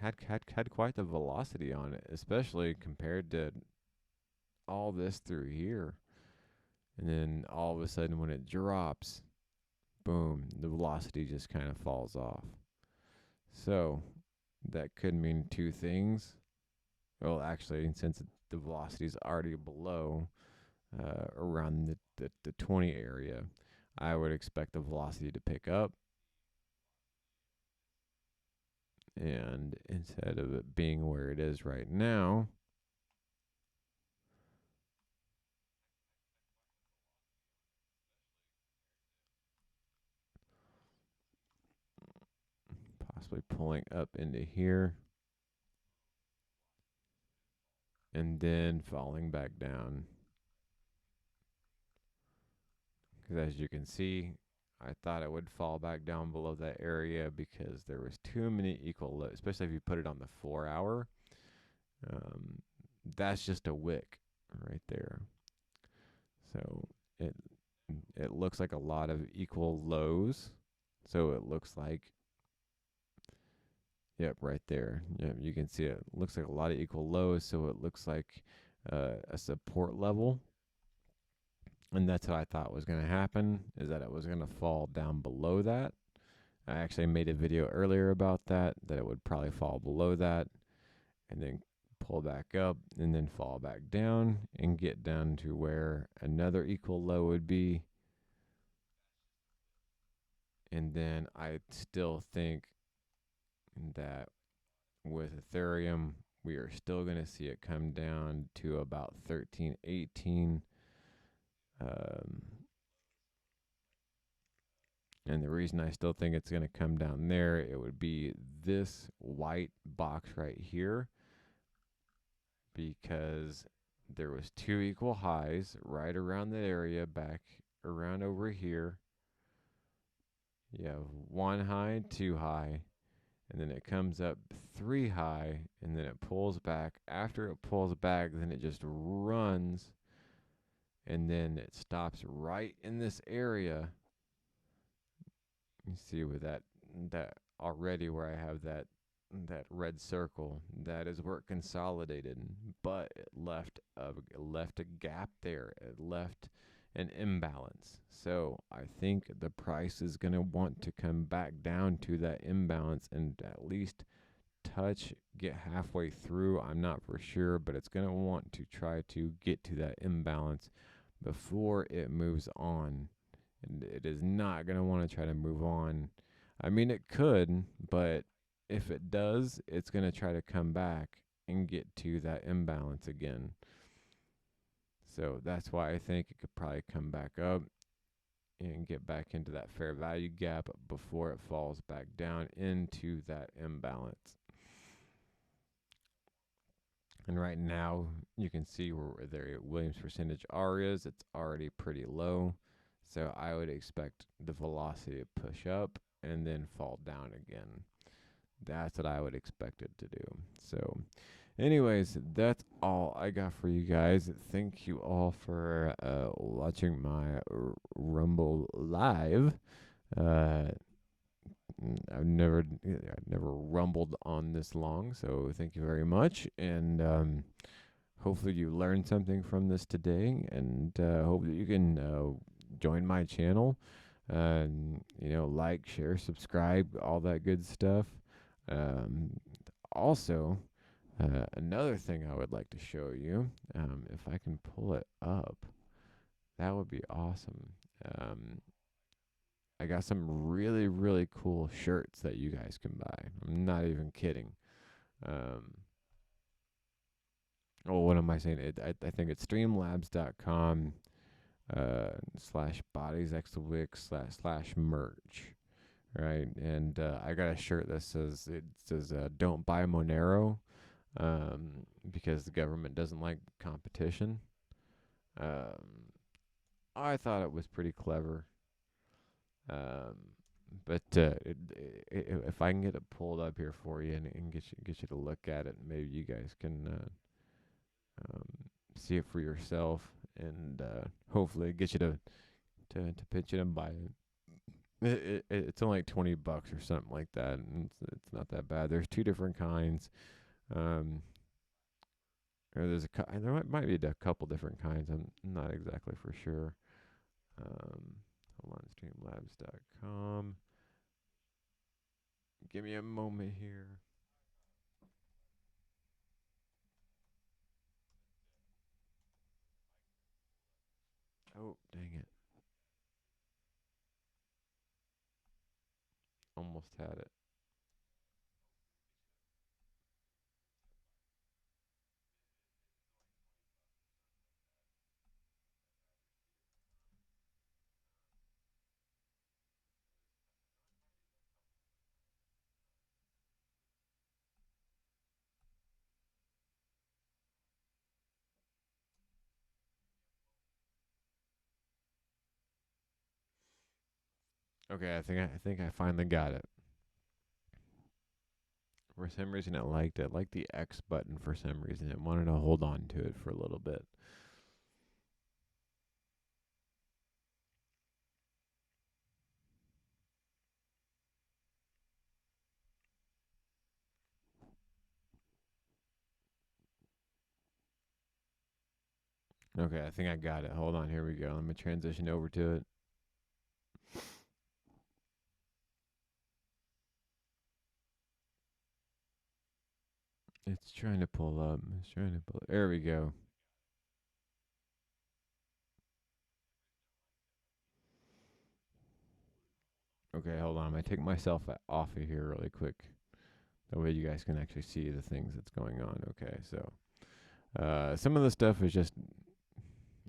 Speaker 1: had quite the velocity on it, especially compared to all this through here. And then all of a sudden when it drops, boom, the velocity just kind of falls off. So that could mean two things. Well, actually, since the velocity is already below around the 20 area, I would expect the velocity to pick up. And instead of it being where it is right now, possibly pulling up into here and then falling back down. Because as you can see, I thought it would fall back down below that area because there was too many equal lows, especially if you put it on the 4 hour. That's just a wick right there. So it looks like a lot of equal lows. So it looks like, yep, right there. Yep, you can see it looks like a lot of equal lows. So it looks like a support level. And that's what I thought was going to happen, is that it was going to fall down below that. I actually made a video earlier about that it would probably fall below that and then pull back up and then fall back down and get down to where another equal low would be. And then I still think that with Ethereum, we are still going to see it come down to about 1318. And the reason I still think it's going to come down there, it would be this white box right here, because there was two equal highs right around that area back around over here. You have one high, two high, and then it comes up three high, and then it pulls back. After it pulls back, then it just runs, and then it stops right in this area. You see with that already where I have that red circle, that is where it consolidated, but it left a gap there. It left an imbalance. So I think the price is going to want to come back down to that imbalance and at least get halfway through. I'm not for sure, but it's going to want to try to get to that imbalance before it moves on. And it is not going to want to try to move on. I mean, it could, but if it does, it's going to try to come back and get to that imbalance again. So that's why I think it could probably come back up and get back into that fair value gap before it falls back down into that imbalance. And right now, you can see where the Williams percentage R is. It's already pretty low. So I would expect the velocity to push up and then fall down again. That's what I would expect it to do. So anyways, that's all I got for you guys. Thank you all for watching my Rumble live. I've never rumbled on this long, so thank you very much. And hopefully you learned something from this today, and hope that you can join my channel. Like, share, subscribe, all that good stuff. Also, another thing I would like to show you, if I can pull it up, that would be awesome. I got some really, really cool shirts that you guys can buy. I'm not even kidding. What am I saying? I think it's streamlabs.com /bodiesxthewick /merch. Right. And I got a shirt that says, don't buy Monero, because the government doesn't like competition. I thought it was pretty clever. But if I can get it pulled up here for you and get you to look at it, maybe you guys can see it for yourself, and hopefully get you to pitch it and buy it. It's only like $20 or something like that, and it's not that bad. There's two different kinds. Or there might be a couple different kinds. I'm not exactly for sure. Hold on, streamlabs.com. Give me a moment here. Oh, dang it. Almost had it. Okay, I think I finally got it. For some reason, it liked it. Like the X button for some reason. It wanted to hold on to it for a little bit. Okay, I think I got it. Hold on, here we go. Let me transition over to it. It's trying to pull up. It's trying to pull. There we go. Okay, hold on. I'm gonna take myself off of here really quick. That way you guys can actually see the things that's going on. Okay, so some of the stuff is just,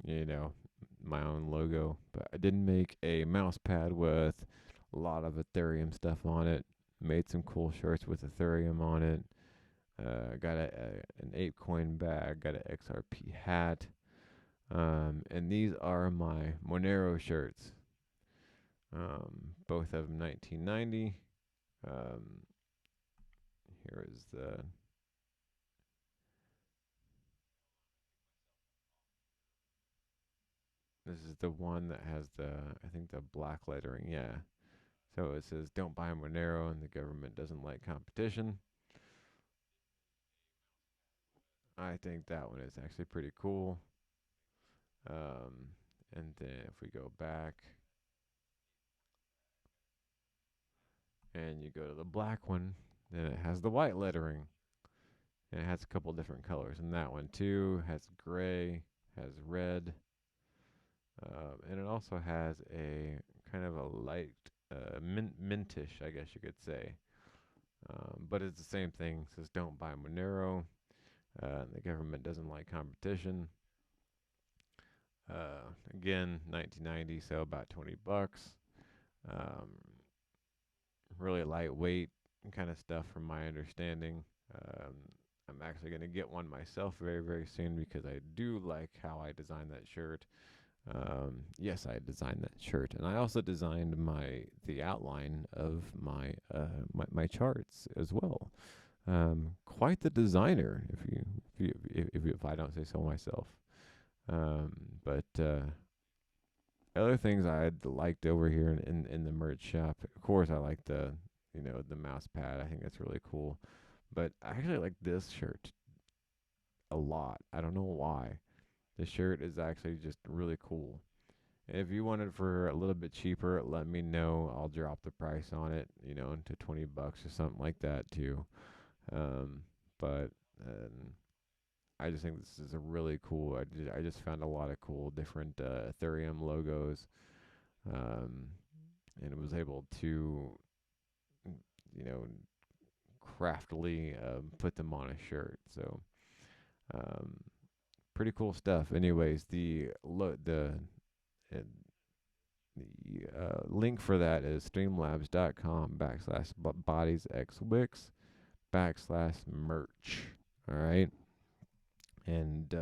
Speaker 1: you know, my own logo, but I did make a mouse pad with a lot of Ethereum stuff on it. Made some cool shirts with Ethereum on it. Got an ApeCoin bag. Got an XRP hat. And these are my Monero shirts. Both of them 1990. Um, here is the. This is the one that has the, I think, the black lettering. Yeah. So it says, "Don't buy Monero," and the government doesn't like competition. I think that one is actually pretty cool. Um, and then if we go back and you go to the black one, then it has the white lettering. And it has a couple different colors. And that one too has gray, has red, and it also has a kind of a light mintish, I guess you could say. But it's the same thing. It says, "Don't buy Monero." The government doesn't like competition. Again, 1990, so about $20. Um, really lightweight kind of stuff, from my understanding. Um, I'm actually going to get one myself very, very soon because I do like how I designed that shirt. Yes, I designed that shirt, and I also designed the outline of my charts as well. Quite the designer, if I don't say so myself. But other things I liked over here in the merch shop. Of course, I like the mouse pad. I think that's really cool. But I actually like this shirt a lot. I don't know why. The shirt is actually just really cool. If you want it for a little bit cheaper, let me know. I'll drop the price on it, to $20 or something like that too. Um, but I just think this is a really cool. I just found a lot of cool different Ethereum logos, um, and was able to, you know, craftily put them on a shirt. So um, pretty cool stuff. Anyways, uh, the link for that is streamlabs.com/bodiesxwix/merch. All right, and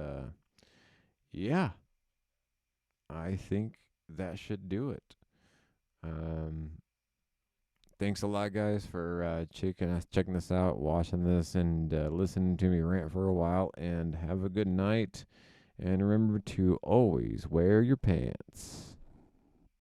Speaker 1: yeah, I think that should do it. Um, Thanks a lot, guys, for checking this out, watching this, and listening to me rant for a while. And have a good night. And remember to always wear your pants.